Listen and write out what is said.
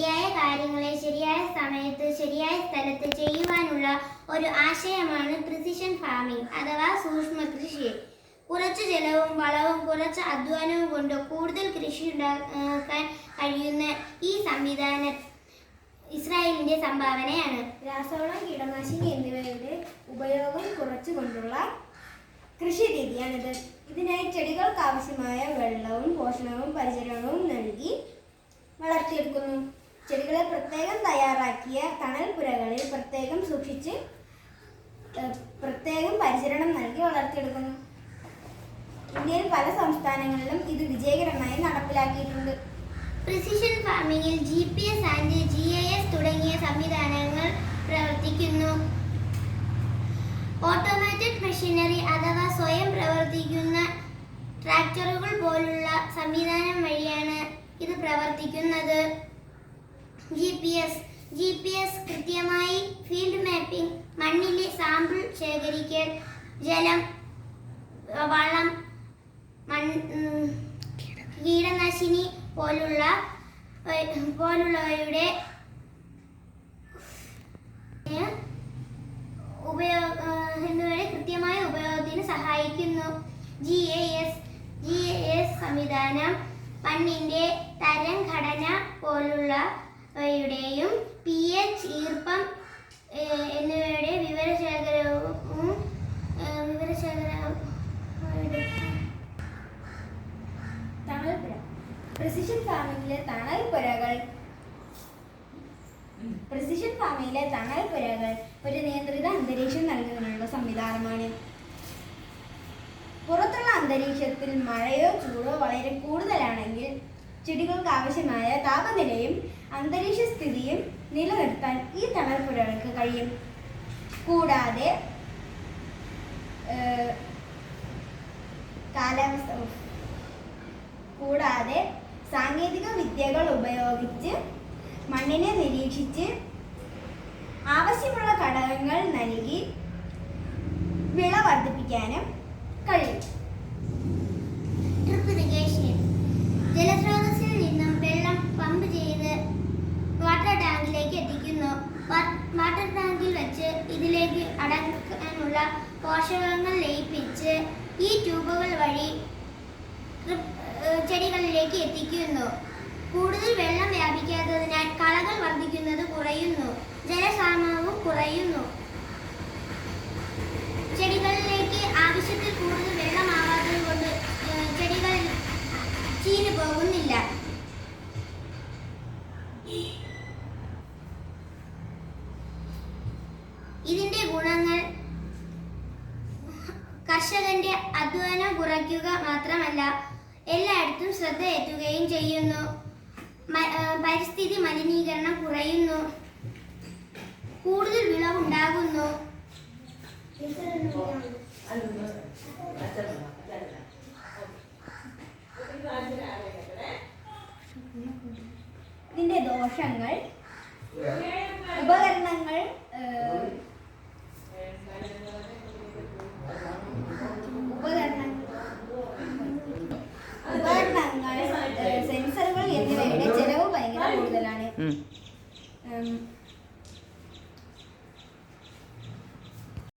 ശരിയായ കാര്യങ്ങളെ ശരിയായ സമയത്ത് ശരിയായ സ്ഥലത്ത് ചെയ്യുവാനുള്ള ഒരു ആശയമാണ് പ്രിസിഷൻ ഫാമിംഗ് അഥവാ സൂക്ഷ്മ കൃഷി. കുറച്ച് ജലവും വളവും കുറച്ച് അധ്വാനവും കൊണ്ട് കൂടുതൽ കൃഷി ഉണ്ടാക്കാൻ കഴിയുന്ന ഈ സംവിധാനം ഇസ്രായേലിന്റെ സംഭാവനയാണ്. രാസവളം, കീടനാശിനി എന്നിവയുടെ ഉപയോഗം കുറച്ചുകൊണ്ടുള്ള കൃഷി രീതിയാണിത്. ഇതിനായി ചെടികൾക്ക് ആവശ്യമായ വെള്ളവും പോഷണവും പരിചരണവും നൽകി വളർത്തിയെടുക്കുന്നു. ചെടികളെ പ്രത്യേകം തയ്യാറാക്കിയ തണൽ പുരകളിൽ പ്രത്യേകം സൂക്ഷിച്ച് പ്രത്യേകം പരിചരണം നൽകി വളർത്തിയെടുക്കുന്നു. ഇന്ത്യയിൽ പല സംസ്ഥാനങ്ങളിലും ഇത് വിജയകരമായി നടപ്പിലാക്കിയിട്ടുണ്ട്. പ്രിസിഷൻ ഫാമിംഗിൽ GPS ആൻഡ് GIS തുടങ്ങിയ സംവിധാനങ്ങൾ പ്രവർത്തിക്കുന്നു. ഓട്ടോമാറ്റഡ് മെഷീനറി അഥവാ സ്വയം പ്രവർത്തിക്കുന്ന ട്രാക്ടറുകൾ പോലുള്ള സംവിധാനം വഴിയാണ് ഇത് പ്രവർത്തിക്കുന്നത്. GPS കൃത്യമായി ഫീൽഡ് മാപ്പിംഗ്, മണ്ണിലെ സാമ്പിൾ ശേഖരിക്കൽ, ജലം, വളം, കീടനാശിനി പോലുള്ളവയുടെ കൃത്യമായ ഉപയോഗത്തിന് സഹായിക്കുന്നു. GIS സംവിധാനം മണ്ണിന്റെ തരം, ഘടന പോലുള്ളവയുടെയും pH, ഈർപ്പം എന്നിവയുടെ വിവരശേഖരവും തണൽപ്പുര. പ്രിസിഷൻ ഫാമിംഗിലെ തണൽപ്പുരകൾ ഒരു നിയന്ത്രിത അന്തരീക്ഷം നൽകുന്നതിനുള്ള സംവിധാനമാണ്. പുറത്തുള്ള അന്തരീക്ഷത്തിൽ മഴയോ ചൂടോ വളരെ കൂടുതലാണെങ്കിൽ ചെടികൾക്ക് ആവശ്യമായ താപനിലയും അന്തരീക്ഷ സ്ഥിതിയും നിലനിർത്താൻ ഈ തണൽപ്പുരകൾക്ക് കഴിയും. കൂടാതെ സാങ്കേതിക വിദ്യകൾ ഉപയോഗിച്ച് മണ്ണിനെ നിരീക്ഷിച്ച് ആവശ്യമുള്ള ഘടകങ്ങൾ നൽകി വിള വർദ്ധിപ്പിക്കാനും കഴിയും. Drip irrigation. ജലസ്രോതസ്സിൽ നിന്നും വെള്ളം പമ്പ് ചെയ്ത് വാട്ടർ ടാങ്കിലേക്ക് എത്തിക്കുന്നു. വാട്ടർ ടാങ്കിൽ വെച്ച് ഇതിലേക്ക് അടങ്ങാനുള്ള പോഷകങ്ങൾ ലയിപ്പിച്ച് ഈ ട്യൂബുകൾ വഴി ചെടികളിലേക്ക് എത്തിക്കുന്നു. കൂടുതൽ വെള്ളം വ്യാപിക്കാത്തതിനാൽ കളകൾ വർദ്ധിക്കുന്നത് കുറയുന്നു, ജലക്ഷാമവും കുറയുന്നു. ചെടികളിലേക്ക് ആവശ്യത്തിൽ കൂടുതൽ വെള്ളമാവാത്തത് കൊണ്ട് ചെടികൾ ചീഞ്ഞു പോകുന്നില്ല. ഇതിന്റെ ഗുണങ്ങൾ കർഷകന്റെ അധ്വാനം കുറയ്ക്കുക മാത്രമല്ല, എല്ലായിടത്തും ശ്രദ്ധ എത്തുകയും ചെയ്യുന്നു. പരിസ്ഥിതി മലിനീകരണം കുറയുന്നു, കൂടുതൽ വിളവുണ്ടാകുന്നു. ഇതിന്റെ ദോഷങ്ങൾ